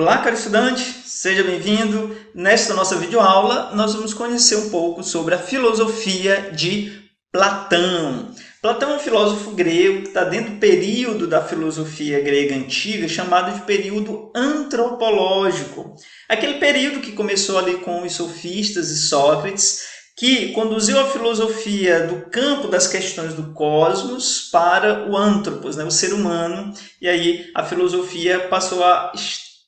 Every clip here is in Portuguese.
Olá, caro estudante, seja bem-vindo. Nesta nossa videoaula, nós vamos conhecer um pouco sobre a filosofia de Platão. Platão é um filósofo grego que está dentro do período da filosofia grega antiga, chamado de período antropológico. Aquele período que começou ali com os sofistas e Sócrates, que conduziu a filosofia do campo das questões do cosmos para o antropos, o ser humano, e aí a filosofia passou a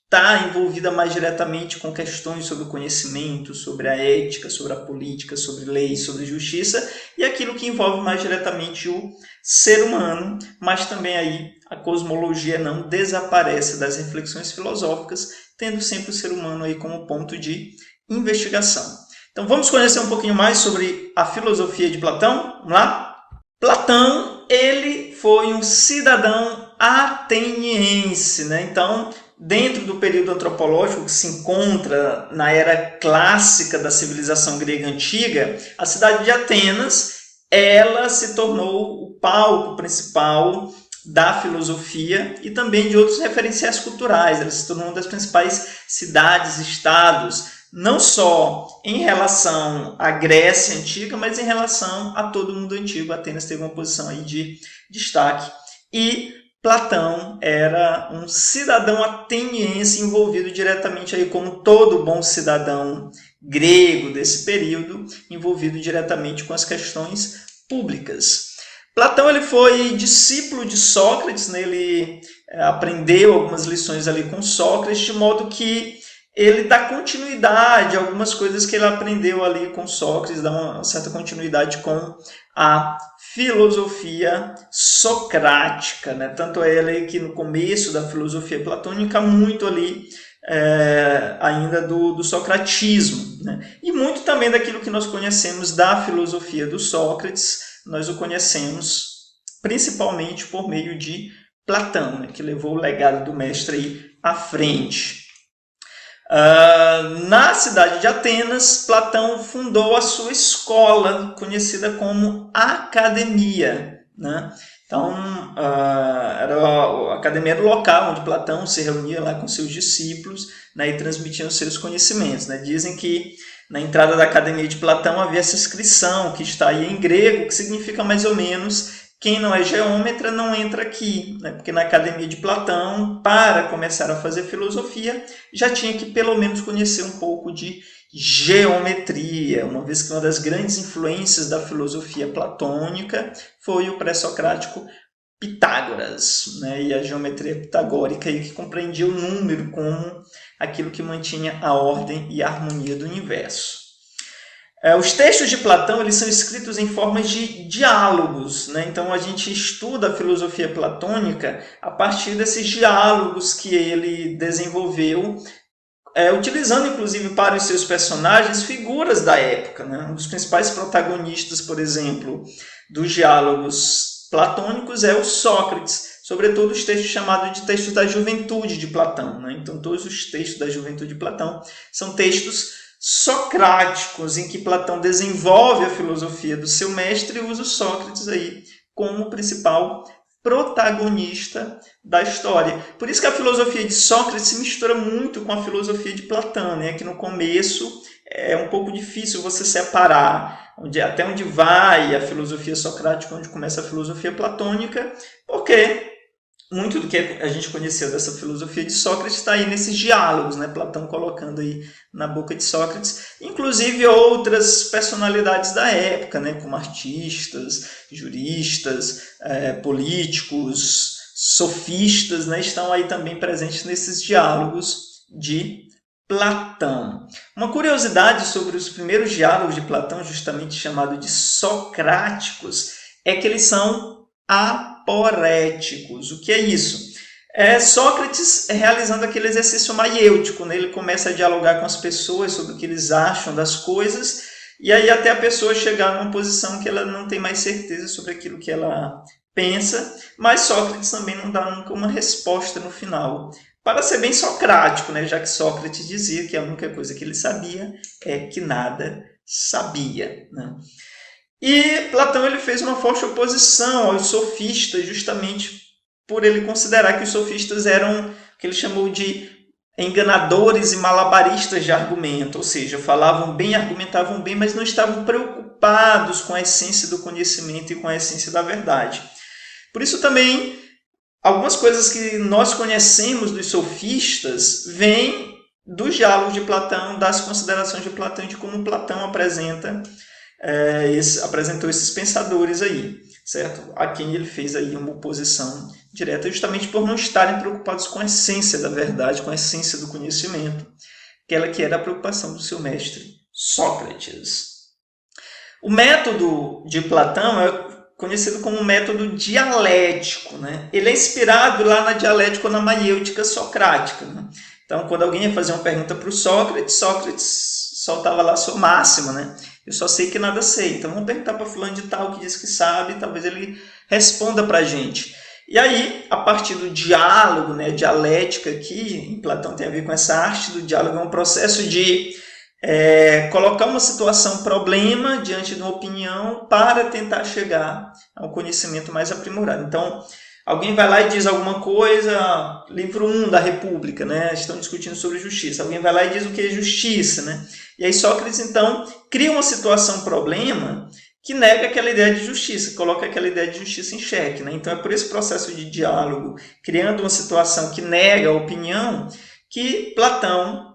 está envolvida mais diretamente com questões sobre o conhecimento, sobre a ética, sobre a política, sobre leis, sobre justiça e aquilo que envolve mais diretamente o ser humano, mas também aí a cosmologia não desaparece das reflexões filosóficas, tendo sempre o ser humano aí como ponto de investigação. Então vamos conhecer um pouquinho mais sobre a filosofia de Platão? Vamos lá? Platão, ele foi um cidadão ateniense, Então, dentro do período antropológico que se encontra na era clássica da civilização grega antiga, a cidade de Atenas, ela se tornou o palco principal da filosofia e também de outros referenciais culturais. Ela se tornou uma das principais cidades-estados, não só em relação à Grécia Antiga, mas em relação a todo o mundo antigo. Atenas teve uma posição aí de destaque. E Platão era um cidadão ateniense envolvido diretamente, aí, como todo bom cidadão grego desse período, envolvido diretamente com as questões públicas. Platão ele foi discípulo de Sócrates, ele aprendeu algumas lições ali com Sócrates, de modo que ele dá continuidade a algumas coisas que ele aprendeu ali com Sócrates, dá uma certa continuidade com a filosofia socrática. Tanto é ele que no começo da filosofia platônica, muito ali ainda do socratismo. E muito também daquilo que nós conhecemos da filosofia do Sócrates, nós o conhecemos principalmente por meio de Platão, que levou o legado do mestre aí à frente. Na cidade de Atenas, Platão fundou a sua escola, conhecida como Academia. Então, a academia era o local onde Platão se reunia lá com seus discípulos e transmitiam seus conhecimentos. Dizem que na entrada da Academia de Platão havia essa inscrição, que está aí em grego, que significa mais ou menos: quem não é geômetra não entra aqui, porque na Academia de Platão, para começar a fazer filosofia, já tinha que pelo menos conhecer um pouco de geometria, uma vez que uma das grandes influências da filosofia platônica foi o pré-socrático Pitágoras, e a geometria pitagórica, que compreendia o número como aquilo que mantinha a ordem e a harmonia do universo. Os textos de Platão eles são escritos em formas de diálogos, Então a gente estuda a filosofia platônica a partir desses diálogos que ele desenvolveu, utilizando inclusive para os seus personagens figuras da época. Um dos principais protagonistas, por exemplo, dos diálogos platônicos é o Sócrates, sobretudo os textos chamados de textos da juventude de Platão. Então todos os textos da juventude de Platão são textos socráticos, em que Platão desenvolve a filosofia do seu mestre e usa o Sócrates aí como principal protagonista da história. Por isso que a filosofia de Sócrates se mistura muito com a filosofia de Platão, que no começo é um pouco difícil você separar até onde vai a filosofia socrática, onde começa a filosofia platônica, porque muito do que a gente conheceu dessa filosofia de Sócrates está aí nesses diálogos, Platão colocando aí na boca de Sócrates, inclusive outras personalidades da época, como artistas, juristas, políticos, sofistas, estão aí também presentes nesses diálogos de Platão. Uma curiosidade sobre os primeiros diálogos de Platão, justamente chamado de socráticos, é que eles são aporéticos. O que é isso? É Sócrates realizando aquele exercício maiêutico, Ele começa a dialogar com as pessoas sobre o que eles acham das coisas, e aí até a pessoa chegar numa posição que ela não tem mais certeza sobre aquilo que ela pensa, mas Sócrates também não dá nunca uma resposta no final. Para ser bem socrático, já que Sócrates dizia que a única coisa que ele sabia é que nada sabia. E Platão ele fez uma forte oposição aos sofistas, justamente por ele considerar que os sofistas eram o que ele chamou de enganadores e malabaristas de argumento, ou seja, falavam bem, argumentavam bem, mas não estavam preocupados com a essência do conhecimento e com a essência da verdade. Por isso também, algumas coisas que nós conhecemos dos sofistas vêm dos diálogos de Platão, das considerações de Platão, de como Platão apresentou esses pensadores aí, certo? A quem ele fez aí uma oposição direta, justamente por não estarem preocupados com a essência da verdade, com a essência do conhecimento, aquela que era a preocupação do seu mestre Sócrates. O método de Platão é conhecido como método dialético, né? Ele é inspirado lá na dialética ou na maiêutica socrática, né? Então, quando alguém ia fazer uma pergunta para o Sócrates, Sócrates soltava lá a sua máxima, né? Eu só sei que nada sei. Então, vamos perguntar para fulano de tal que diz que sabe, talvez ele responda para a gente. E aí, a partir do diálogo, né, dialética aqui, em Platão tem a ver com essa arte do diálogo, é um processo de colocar uma situação, problema, diante de uma opinião para tentar chegar a um conhecimento mais aprimorado. Então, alguém vai lá e diz alguma coisa, livro 1 da República, né? Estão discutindo sobre justiça. Alguém vai lá e diz o que é justiça, né? E aí Sócrates, então, cria uma situação, problema, que nega aquela ideia de justiça, coloca aquela ideia de justiça em xeque, né? Então é por esse processo de diálogo, criando uma situação que nega a opinião, que Platão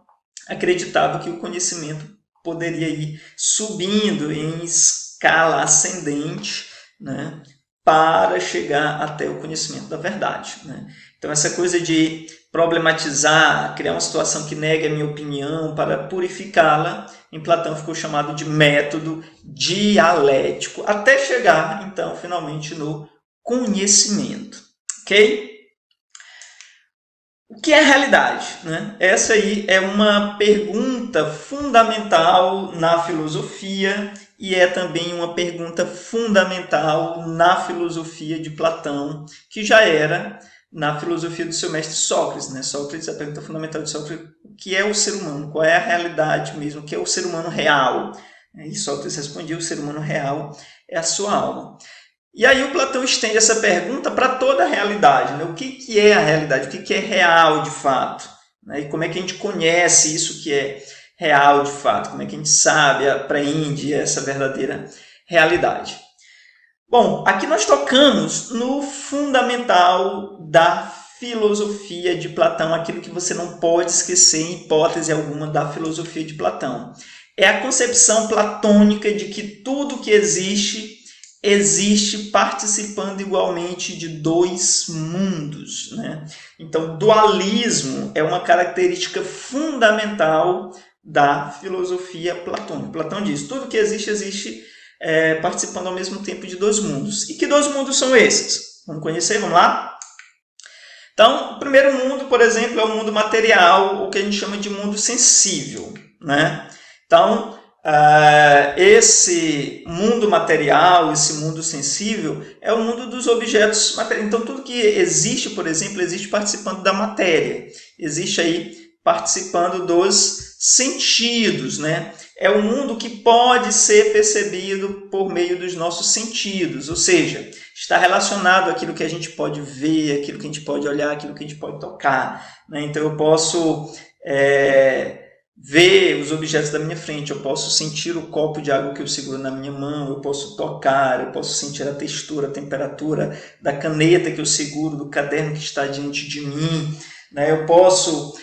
acreditava que o conhecimento poderia ir subindo em escala ascendente, né, para chegar até o conhecimento da verdade, né? Então essa coisa de problematizar, criar uma situação que nega a minha opinião para purificá-la, em Platão ficou chamado de método dialético, até chegar, então, finalmente no conhecimento. Ok? O que é a realidade, né? Essa aí é uma pergunta fundamental na filosofia e é também uma pergunta fundamental na filosofia de Platão, que já era na filosofia do seu mestre Sócrates, né? Sócrates, a pergunta fundamental de Sócrates, o que é o ser humano? Qual é a realidade mesmo? O que é o ser humano real? E Sócrates respondia, o ser humano real é a sua alma. E aí o Platão estende essa pergunta para toda a realidade, né? O que é a realidade? O que é real de fato? Né? E como é que a gente conhece isso que é real de fato? Como é que a gente sabe, apreende essa verdadeira realidade? Bom, aqui nós tocamos no fundamental da filosofia de Platão, aquilo que você não pode esquecer em hipótese alguma da filosofia de Platão. É a concepção platônica de que tudo que existe participando igualmente de dois mundos, né? Então, dualismo é uma característica fundamental da filosofia platônica. Platão diz, tudo que existe participando ao mesmo tempo de dois mundos. E que dois mundos são esses? Vamos conhecer? Vamos lá? Então, o primeiro mundo, por exemplo, é o mundo material, o que a gente chama de mundo sensível, né? Então, esse mundo material, esse mundo sensível, é o mundo dos objetos materiais. Então, tudo que existe, por exemplo, existe participando da matéria. Existe aí participando dos sentidos, né? É um mundo que pode ser percebido por meio dos nossos sentidos, ou seja, está relacionado àquilo que a gente pode ver, àquilo que a gente pode olhar, àquilo que a gente pode tocar, né? Então, eu posso ver os objetos da minha frente, eu posso sentir o copo de água que eu seguro na minha mão, eu posso tocar, eu posso sentir a textura, a temperatura da caneta que eu seguro, do caderno que está diante de mim, né? Eu posso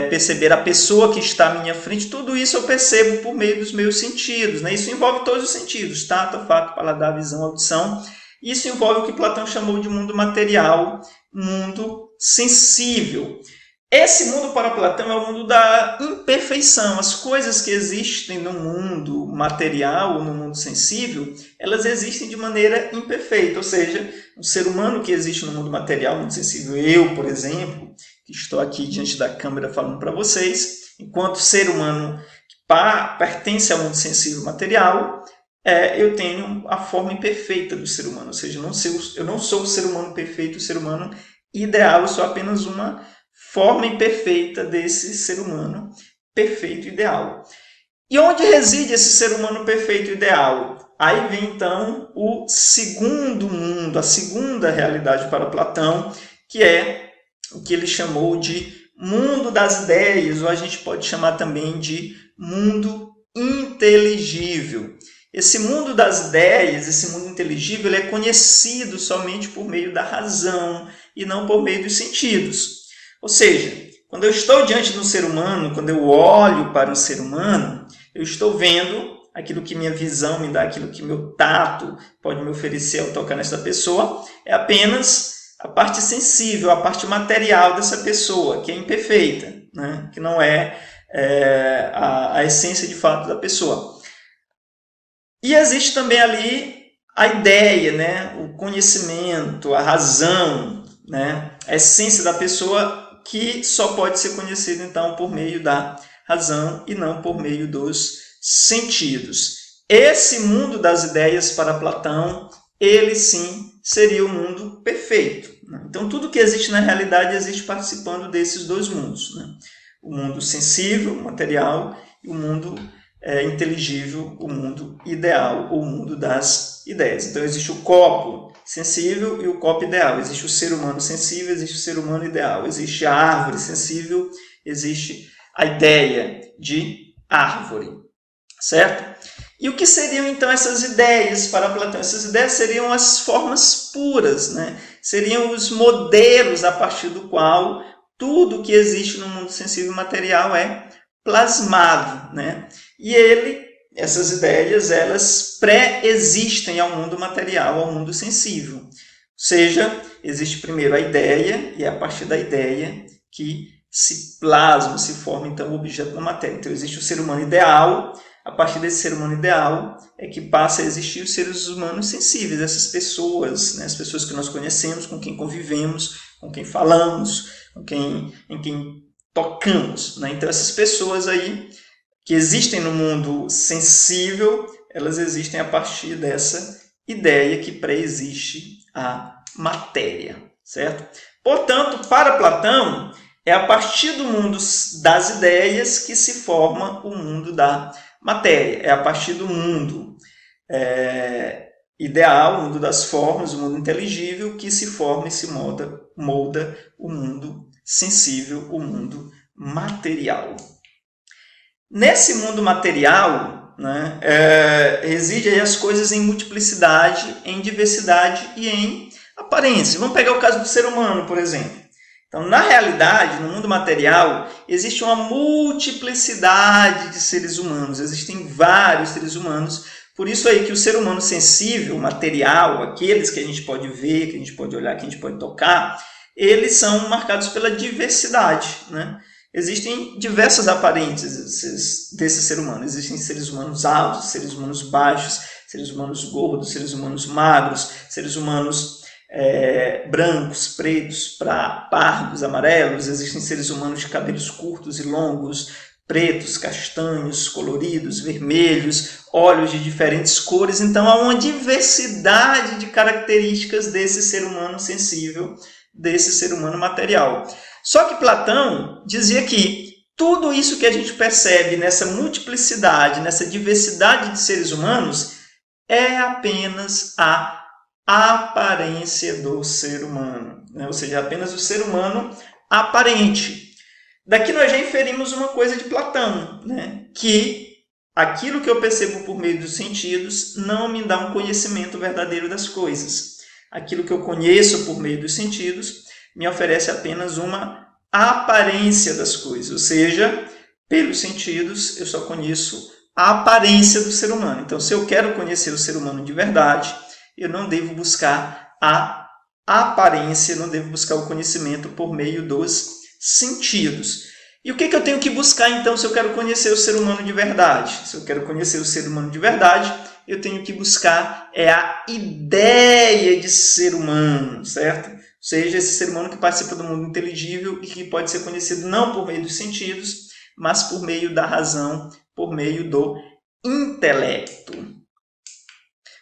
perceber a pessoa que está à minha frente, tudo isso eu percebo por meio dos meus sentidos, né? Isso envolve todos os sentidos, tato, olfato, paladar, visão, audição. Isso envolve o que Platão chamou de mundo material, mundo sensível. Esse mundo para Platão é o mundo da imperfeição. As coisas que existem no mundo material ou no mundo sensível, elas existem de maneira imperfeita. Ou seja, o ser humano que existe no mundo material, no mundo sensível, eu, por exemplo, que estou aqui diante da câmera falando para vocês, enquanto ser humano que pertence ao mundo sensível material, eu tenho a forma imperfeita do ser humano. Ou seja, eu não sou o ser humano perfeito, o ser humano ideal, eu sou apenas uma forma imperfeita desse ser humano perfeito e ideal. E onde reside esse ser humano perfeito e ideal? Aí vem então o segundo mundo, a segunda realidade para Platão, que é o que ele chamou de mundo das ideias, ou a gente pode chamar também de mundo inteligível. Esse mundo das ideias, esse mundo inteligível, ele é conhecido somente por meio da razão e não por meio dos sentidos. Ou seja, quando eu estou diante de um ser humano, quando eu olho para um ser humano, eu estou vendo aquilo que minha visão me dá, aquilo que meu tato pode me oferecer ao tocar nessa pessoa, é apenas a parte sensível, a parte material dessa pessoa, que é imperfeita, né? Que não é, a essência de fato da pessoa. E existe também ali a ideia, né? O conhecimento, a razão, né? A essência da pessoa, que só pode ser conhecida então por meio da razão e não por meio dos sentidos. Esse mundo das ideias para Platão, ele sim seria o mundo perfeito. Então tudo que existe na realidade existe participando desses dois mundos, né? O mundo sensível, material, e o mundo inteligível, o mundo ideal, o mundo das ideias. Então existe o copo sensível e o copo ideal. Existe o ser humano sensível, existe o ser humano ideal. Existe a árvore sensível, existe a ideia de árvore. Certo? E o que seriam então essas ideias para Platão? Essas ideias seriam as formas puras, né? Seriam os modelos a partir do qual tudo que existe no mundo sensível e material é plasmado, né? E essas ideias, elas pré-existem ao mundo material, ao mundo sensível. Ou seja, existe primeiro a ideia, e é a partir da ideia que se plasma, se forma então o objeto da matéria. Então existe o ser humano ideal. A partir desse ser humano ideal é que passa a existir os seres humanos sensíveis, essas pessoas, né? As pessoas que nós conhecemos, com quem convivemos, com quem falamos, em quem tocamos, né? Então essas pessoas aí que existem no mundo sensível, elas existem a partir dessa ideia que pré-existe a matéria, certo? Portanto, para Platão, é a partir do mundo das ideias que se forma o mundo da matéria. É a partir do mundo ideal, o mundo das formas, o mundo inteligível, que se forma e se molda o mundo sensível, o mundo material. Nesse mundo material, né, reside as coisas em multiplicidade, em diversidade e em aparência. Vamos pegar o caso do ser humano, por exemplo. Então, na realidade, no mundo material, existe uma multiplicidade de seres humanos, existem vários seres humanos, por isso aí que o ser humano sensível, material, aqueles que a gente pode ver, que a gente pode olhar, que a gente pode tocar, eles são marcados pela diversidade, né? Existem diversas aparências desse ser humano. Existem seres humanos altos, seres humanos baixos, seres humanos gordos, seres humanos magros, seres humanos brancos, pretos, pardos, amarelos. Existem seres humanos de cabelos curtos e longos, pretos, castanhos, coloridos, vermelhos, olhos de diferentes cores. Então há uma diversidade de características desse ser humano sensível, desse ser humano material. Só que Platão dizia que tudo isso que a gente percebe nessa multiplicidade, nessa diversidade de seres humanos, é apenas a aparência do ser humano, né? Ou seja, apenas o ser humano aparente. Daqui nós já inferimos uma coisa de Platão, né? Que aquilo que eu percebo por meio dos sentidos não me dá um conhecimento verdadeiro das coisas. Aquilo que eu conheço por meio dos sentidos me oferece apenas uma aparência das coisas, ou seja, pelos sentidos eu só conheço a aparência do ser humano. Então, se eu quero conhecer o ser humano de verdade, eu não devo buscar a aparência, não devo buscar o conhecimento por meio dos sentidos. E o que eu tenho que buscar, então, se eu quero conhecer o ser humano de verdade? Se eu quero conhecer o ser humano de verdade, eu tenho que buscar a ideia de ser humano, certo? Ou seja, esse ser humano que participa do mundo inteligível e que pode ser conhecido não por meio dos sentidos, mas por meio da razão, por meio do intelecto.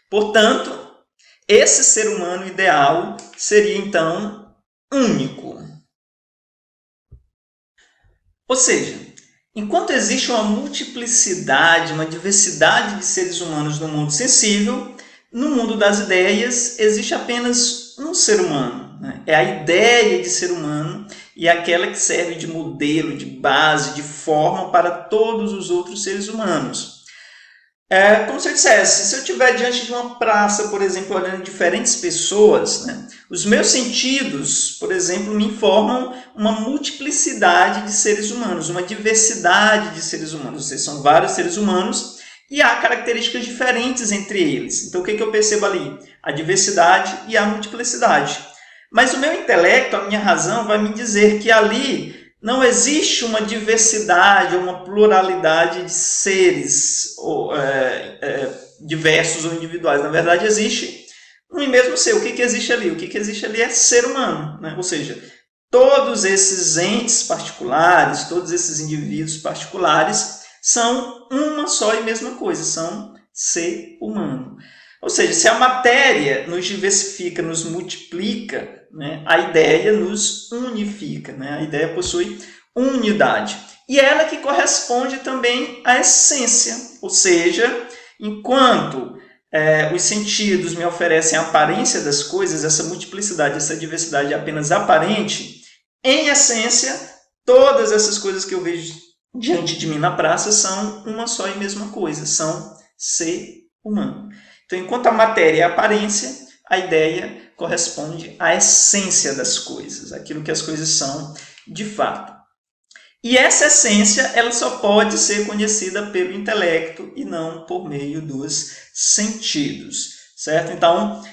Portanto, esse ser humano ideal seria, então, único. Ou seja, enquanto existe uma multiplicidade, uma diversidade de seres humanos no mundo sensível, no mundo das ideias existe apenas um ser humano. É a ideia de ser humano, e aquela que serve de modelo, de base, de forma para todos os outros seres humanos. É como se eu dissesse, se eu estiver diante de uma praça, por exemplo, olhando diferentes pessoas, né, os meus sentidos, por exemplo, me informam uma multiplicidade de seres humanos, uma diversidade de seres humanos, ou seja, são vários seres humanos e há características diferentes entre eles. Então, o que eu percebo ali? A diversidade e a multiplicidade. Mas o meu intelecto, a minha razão, vai me dizer que ali não existe uma diversidade, uma pluralidade de seres diversos ou individuais. Na verdade, existe um e mesmo ser. O que existe ali? O que existe ali é ser humano, né? Ou seja, todos esses entes particulares, todos esses indivíduos particulares são uma só e mesma coisa, são ser humano. Ou seja, se a matéria nos diversifica, nos multiplica, né, a ideia nos unifica, né? A ideia possui unidade. E ela que corresponde também à essência, ou seja, enquanto os sentidos me oferecem a aparência das coisas, essa multiplicidade, essa diversidade é apenas aparente, em essência, todas essas coisas que eu vejo diante de mim na praça são uma só e mesma coisa, são ser humano. Então, enquanto a matéria é a aparência, a ideia corresponde à essência das coisas, aquilo que as coisas são de fato. E essa essência ela só pode ser conhecida pelo intelecto e não por meio dos sentidos, certo? Então,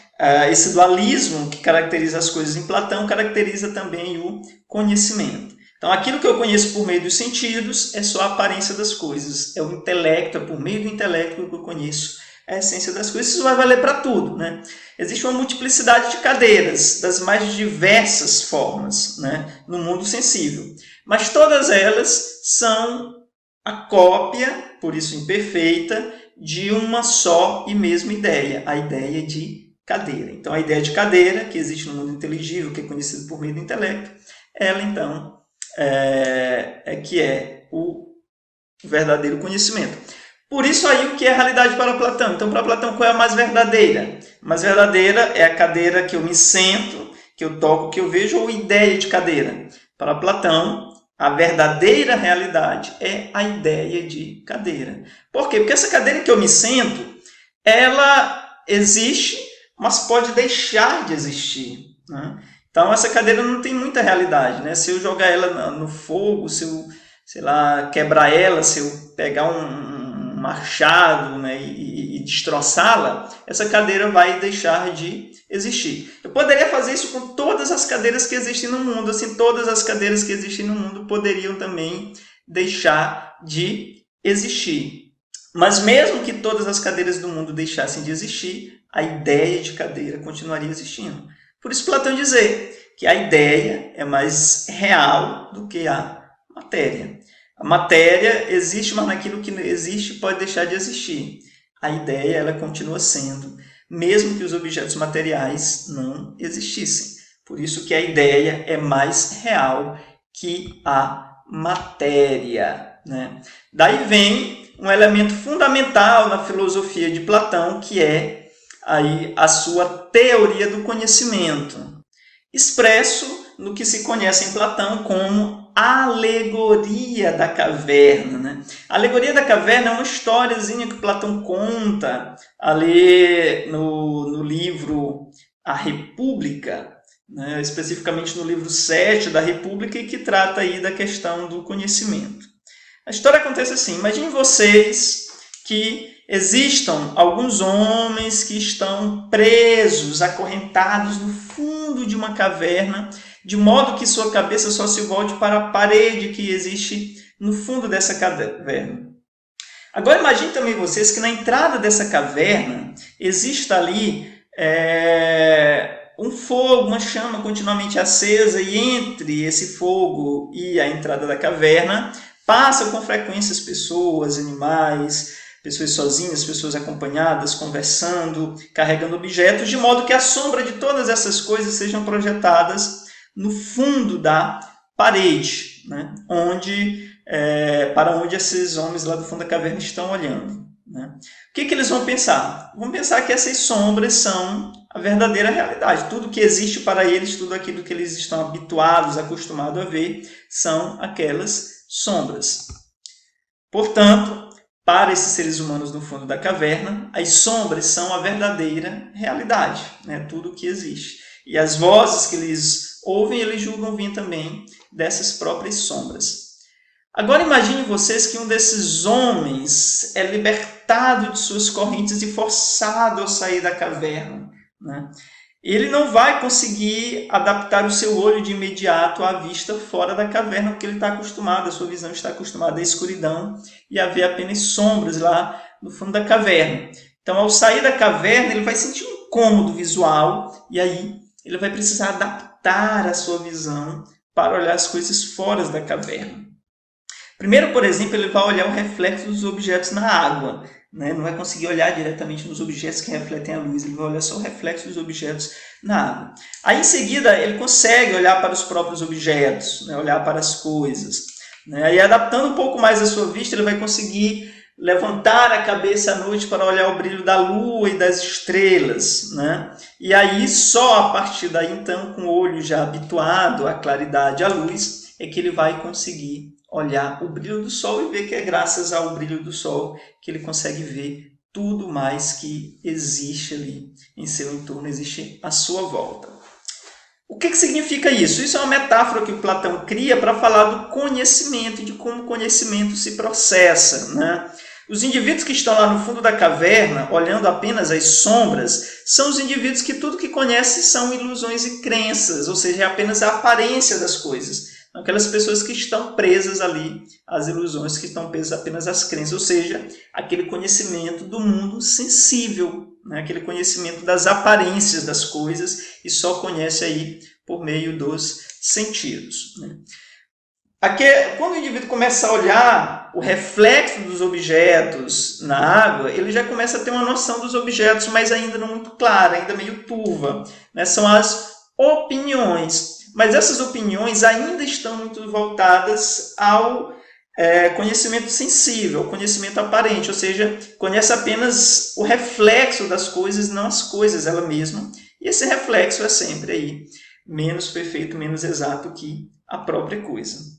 esse dualismo que caracteriza as coisas em Platão caracteriza também o conhecimento. Então, aquilo que eu conheço por meio dos sentidos é só a aparência das coisas, é o intelecto, é por meio do intelecto que eu conheço a essência das coisas. Isso vai valer para tudo, né? Existe uma multiplicidade de cadeiras, das mais diversas formas, né, no mundo sensível. Mas todas elas são a cópia, por isso imperfeita, de uma só e mesma ideia, a ideia de cadeira. Então, a ideia de cadeira, que existe no mundo inteligível, que é conhecido por meio do intelecto, ela, então, que é o verdadeiro conhecimento. Por isso aí o que é realidade para Platão? Então, para Platão, qual é a mais verdadeira? A mais verdadeira é a cadeira que eu me sento, que eu toco, que eu vejo, ou ideia de cadeira. Para Platão, a verdadeira realidade é a ideia de cadeira. Por quê? Porque essa cadeira que eu me sento, ela existe, mas pode deixar de existir, né? Então, essa cadeira não tem muita realidade, né? Se eu jogar ela no fogo, se eu, sei lá, quebrar ela, se eu pegar um machado, né, e destroçá-la, essa cadeira vai deixar de existir. Eu poderia fazer isso com todas as cadeiras que existem no mundo, assim, todas as cadeiras que existem no mundo poderiam também deixar de existir. Mas mesmo que todas as cadeiras do mundo deixassem de existir, a ideia de cadeira continuaria existindo. Por isso Platão dizer que a ideia é mais real do que a matéria. A matéria existe, mas naquilo que existe pode deixar de existir. A ideia ela continua sendo, mesmo que os objetos materiais não existissem. Por isso que a ideia é mais real que a matéria, né? Daí vem um elemento fundamental na filosofia de Platão, que é aí a sua teoria do conhecimento, expresso no que se conhece em Platão como alegoria da caverna, né? A alegoria da caverna é uma historiazinha que Platão conta ali no livro A República, né? Especificamente no livro 7 da República, e que trata aí da questão do conhecimento. A história acontece assim: imagine vocês que existam alguns homens que estão presos, acorrentados no fundo de uma caverna, de modo que sua cabeça só se volte para a parede que existe no fundo dessa caverna. Agora imagine também vocês que na entrada dessa caverna existe ali um fogo, uma chama continuamente acesa, e entre esse fogo e a entrada da caverna passam com frequência as pessoas, animais, pessoas sozinhas, pessoas acompanhadas, conversando, carregando objetos, de modo que a sombra de todas essas coisas sejam projetadas no fundo da parede, né? Para onde esses homens lá do fundo da caverna estão olhando, né? O que eles vão pensar? Vão pensar que essas sombras são a verdadeira realidade. Tudo que existe para eles, tudo aquilo que eles estão habituados, acostumados a ver, são aquelas sombras. Portanto, para esses seres humanos no fundo da caverna, as sombras são a verdadeira realidade, né? Tudo que existe. E as vozes que eles ouvem, eles julgam vir também dessas próprias sombras. Agora imagine vocês que um desses homens é libertado de suas correntes e forçado a sair da caverna, né? Ele não vai conseguir adaptar o seu olho de imediato à vista fora da caverna, porque ele está acostumado, a sua visão está acostumada à escuridão e a ver apenas sombras lá no fundo da caverna. Então, ao sair da caverna, ele vai sentir um incômodo visual e aí ele vai precisar adaptar a sua visão para olhar as coisas fora da caverna. Primeiro, por exemplo, ele vai olhar o reflexo dos objetos na água, né? Não vai conseguir olhar diretamente nos objetos que refletem a luz, ele vai olhar só o reflexo dos objetos na água. Aí, em seguida, ele consegue olhar para os próprios objetos, né? Olhar para as coisas, né? E adaptando um pouco mais a sua vista, ele vai conseguir levantar a cabeça à noite para olhar o brilho da lua e das estrelas, né? E aí, só a partir daí, então, com o olho já habituado à claridade e à luz, é que ele vai conseguir olhar o brilho do sol e ver que é graças ao brilho do sol que ele consegue ver tudo mais que existe ali em seu entorno, existe à sua volta. O que significa isso? Isso é uma metáfora que o Platão cria para falar do conhecimento e de como o conhecimento se processa, né? Os indivíduos que estão lá no fundo da caverna, olhando apenas as sombras, são os indivíduos que tudo que conhecem são ilusões e crenças, ou seja, é apenas a aparência das coisas. Aquelas pessoas que estão presas ali às ilusões, que estão presas apenas às crenças, ou seja, aquele conhecimento do mundo sensível, né? Aquele conhecimento das aparências das coisas e só conhece aí por meio dos sentidos, né? Quando o indivíduo começa a olhar o reflexo dos objetos na água, ele já começa a ter uma noção dos objetos, mas ainda não muito clara, ainda meio turva, né? São as opiniões. Mas essas opiniões ainda estão muito voltadas ao conhecimento sensível, ao conhecimento aparente, ou seja, conhece apenas o reflexo das coisas, não as coisas ela mesma. E esse reflexo é sempre aí menos perfeito, menos exato que a própria coisa.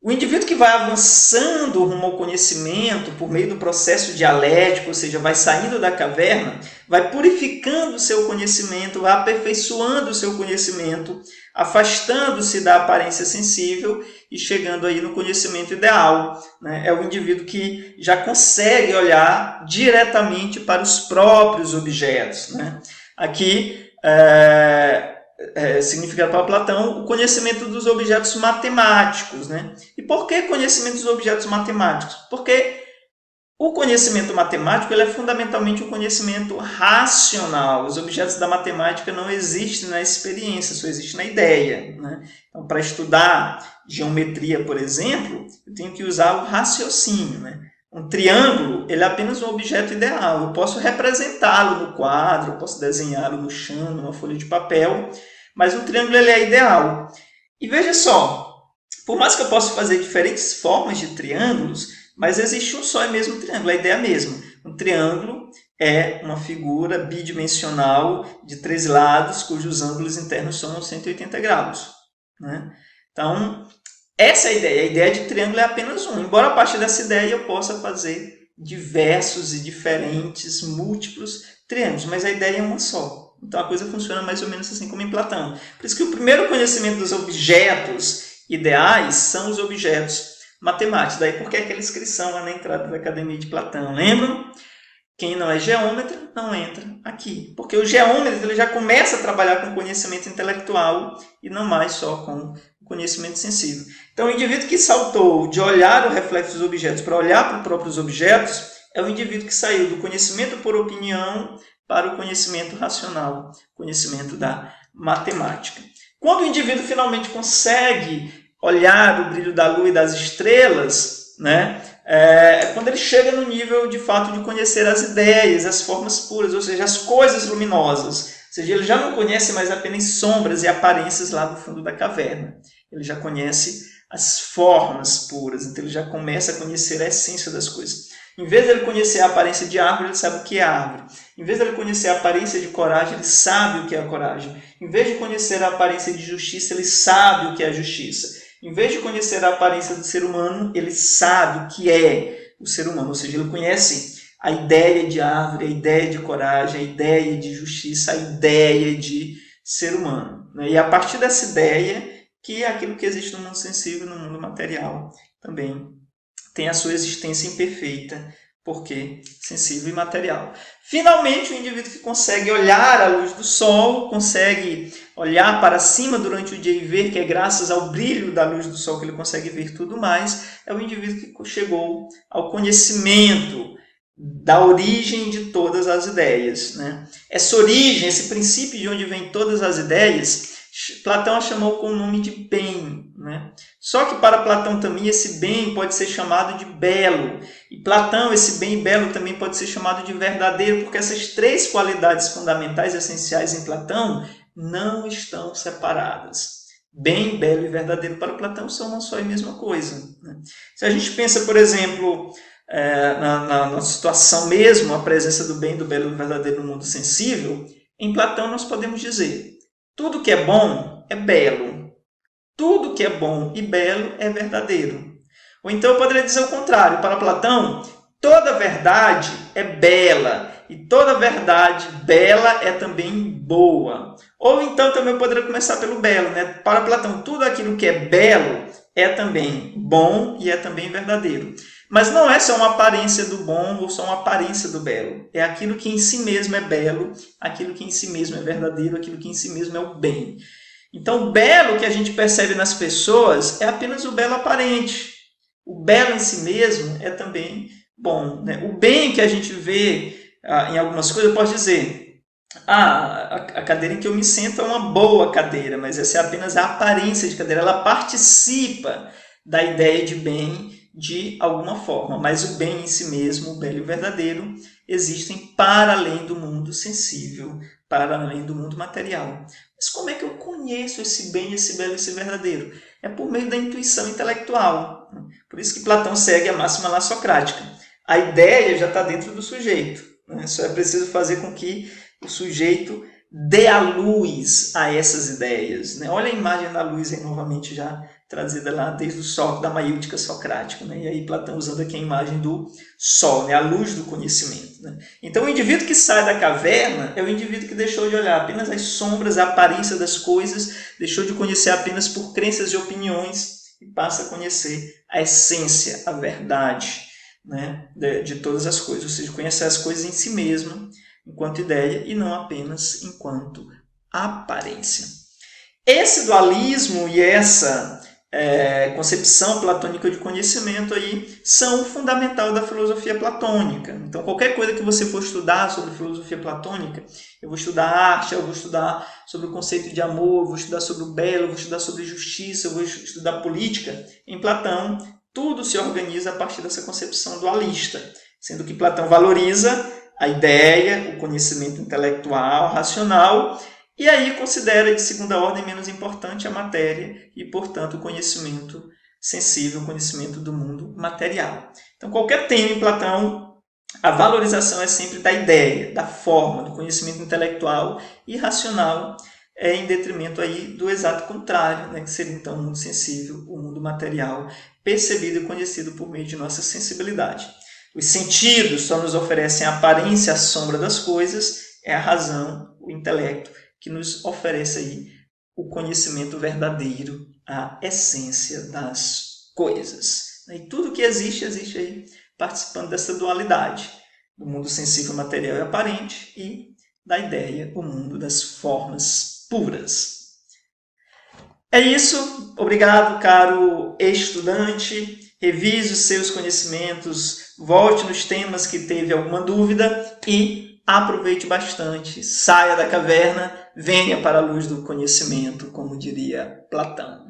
O indivíduo que vai avançando rumo ao conhecimento por meio do processo dialético, ou seja, vai saindo da caverna, vai purificando o seu conhecimento, vai aperfeiçoando o seu conhecimento, afastando-se da aparência sensível e chegando aí no conhecimento ideal, né? É o indivíduo que já consegue olhar diretamente para os próprios objetos, né? Aqui, significa para Platão o conhecimento dos objetos matemáticos, né? E por que conhecimento dos objetos matemáticos? Porque o conhecimento matemático ele é fundamentalmente um conhecimento racional. Os objetos da matemática não existem na experiência, só existem na ideia, né? Então, para estudar geometria, por exemplo, eu tenho que usar o raciocínio, né? Um triângulo ele é apenas um objeto ideal. Eu posso representá-lo no quadro, eu posso desenhá-lo no chão, numa folha de papel, mas um triângulo ele é ideal. E veja só, por mais que eu possa fazer diferentes formas de triângulos, mas existe um só e mesmo triângulo, a ideia é a mesma. Um triângulo é uma figura bidimensional de 3 lados, cujos ângulos internos são 180 graus, né? Então, essa é a ideia de triângulo é apenas um. Embora a partir dessa ideia eu possa fazer diversos e diferentes, múltiplos triângulos, mas a ideia é uma só. Então a coisa funciona mais ou menos assim como em Platão. Por isso que o primeiro conhecimento dos objetos ideais são os objetos matemáticos. Daí porque aquela inscrição lá na entrada da Academia de Platão. Lembram? Quem não é geômetra não entra aqui. Porque o geômetra ele já começa a trabalhar com conhecimento intelectual e não mais só com conhecimento sensível. Então, o indivíduo que saltou de olhar o reflexo dos objetos para olhar para os próprios objetos é o indivíduo que saiu do conhecimento por opinião para o conhecimento racional, conhecimento da matemática. Quando o indivíduo finalmente consegue olhar o brilho da lua e das estrelas, né, quando ele chega no nível, de fato, de conhecer as ideias, as formas puras, ou seja, as coisas luminosas. Ou seja, ele já não conhece mais apenas sombras e aparências lá do fundo da caverna. Ele já conhece as formas puras. Então ele já começa a conhecer a essência das coisas. Em vez de ele conhecer a aparência de árvore, ele sabe o que é árvore. Em vez de ele conhecer a aparência de coragem, ele sabe o que é a coragem. Em vez de conhecer a aparência de justiça, ele sabe o que é a justiça. Em vez de conhecer a aparência do ser humano, ele sabe o que é o ser humano. Ou seja, ele conhece a ideia de árvore, a ideia de coragem, a ideia de justiça, a ideia de ser humano. E a partir dessa ideia, que é aquilo que existe no mundo sensível, no mundo material, também tem a sua existência imperfeita, porque sensível e material. Finalmente, o indivíduo que consegue olhar a luz do sol, consegue olhar para cima durante o dia e ver que é graças ao brilho da luz do sol que ele consegue ver tudo mais, é o indivíduo que chegou ao conhecimento da origem de todas as ideias. Essa origem, esse princípio de onde vêm todas as ideias, Platão a chamou com o nome de bem. Só que para Platão também esse bem pode ser chamado de belo. E Platão, esse bem e belo também pode ser chamado de verdadeiro, porque essas três qualidades fundamentais essenciais em Platão não estão separadas. Bem, belo e verdadeiro para Platão são uma só e mesma coisa. Se a gente pensa, por exemplo, na situação mesmo, a presença do bem, do belo e do verdadeiro no mundo sensível, em Platão nós podemos dizer: tudo que é bom é belo. Tudo que é bom e belo é verdadeiro. Ou então eu poderia dizer o contrário. Para Platão, toda verdade é bela. E toda verdade bela é também boa. Ou então também eu poderia começar pelo belo. Para Platão, tudo aquilo que é belo é também bom e é também verdadeiro. Mas não é só uma aparência do bom ou só uma aparência do belo. É aquilo que em si mesmo é belo, aquilo que em si mesmo é verdadeiro, aquilo que em si mesmo é o bem. Então, o belo que a gente percebe nas pessoas é apenas o belo aparente. O belo em si mesmo é também bom. O bem que a gente vê em algumas coisas, eu posso dizer: a cadeira em que eu me sento é uma boa cadeira, mas essa é apenas a aparência de cadeira. Ela participa da ideia de bem de alguma forma, mas o bem em si mesmo, o belo e o verdadeiro, existem para além do mundo sensível, para além do mundo material. Mas como é que eu conheço esse bem, esse belo e esse verdadeiro? É por meio da intuição intelectual. Por isso que Platão segue a máxima lá socrática. A ideia já está dentro do sujeito. Só é preciso fazer com que o sujeito dê a luz a essas ideias. Olha a imagem da luz aí novamente já trazida lá desde o sol, da maíutica socrática. E aí Platão usando aqui a imagem do sol, a luz do conhecimento. Então o indivíduo que sai da caverna é o indivíduo que deixou de olhar apenas as sombras, a aparência das coisas, deixou de conhecer apenas por crenças e opiniões e passa a conhecer a essência, a verdade de todas as coisas. Ou seja, conhecer as coisas em si mesmo, enquanto ideia, e não apenas enquanto aparência. Esse dualismo e essa concepção platônica de conhecimento aí são o fundamental da filosofia platônica. Então, qualquer coisa que você for estudar sobre filosofia platônica, eu vou estudar arte, eu vou estudar sobre o conceito de amor, eu vou estudar sobre o belo, eu vou estudar sobre justiça, eu vou estudar política. Em Platão, tudo se organiza a partir dessa concepção dualista, sendo que Platão valoriza a ideia, o conhecimento intelectual, racional, e aí considera de segunda ordem menos importante a matéria e, portanto, o conhecimento sensível, o conhecimento do mundo material. Então, qualquer tema em Platão, a valorização é sempre da ideia, da forma, do conhecimento intelectual e racional, em detrimento aí do exato contrário, que seria então o mundo sensível, o mundo material, percebido e conhecido por meio de nossa sensibilidade. Os sentidos só nos oferecem a aparência, a sombra das coisas, é a razão, o intelecto, que nos oferece aí o conhecimento verdadeiro, a essência das coisas. E tudo que existe, existe aí participando dessa dualidade, do mundo sensível, material e aparente, e da ideia, o mundo das formas puras. É isso. Obrigado, caro estudante. Revise os seus conhecimentos, volte nos temas que teve alguma dúvida e aproveite bastante. Saia da caverna, venha para a luz do conhecimento, como diria Platão.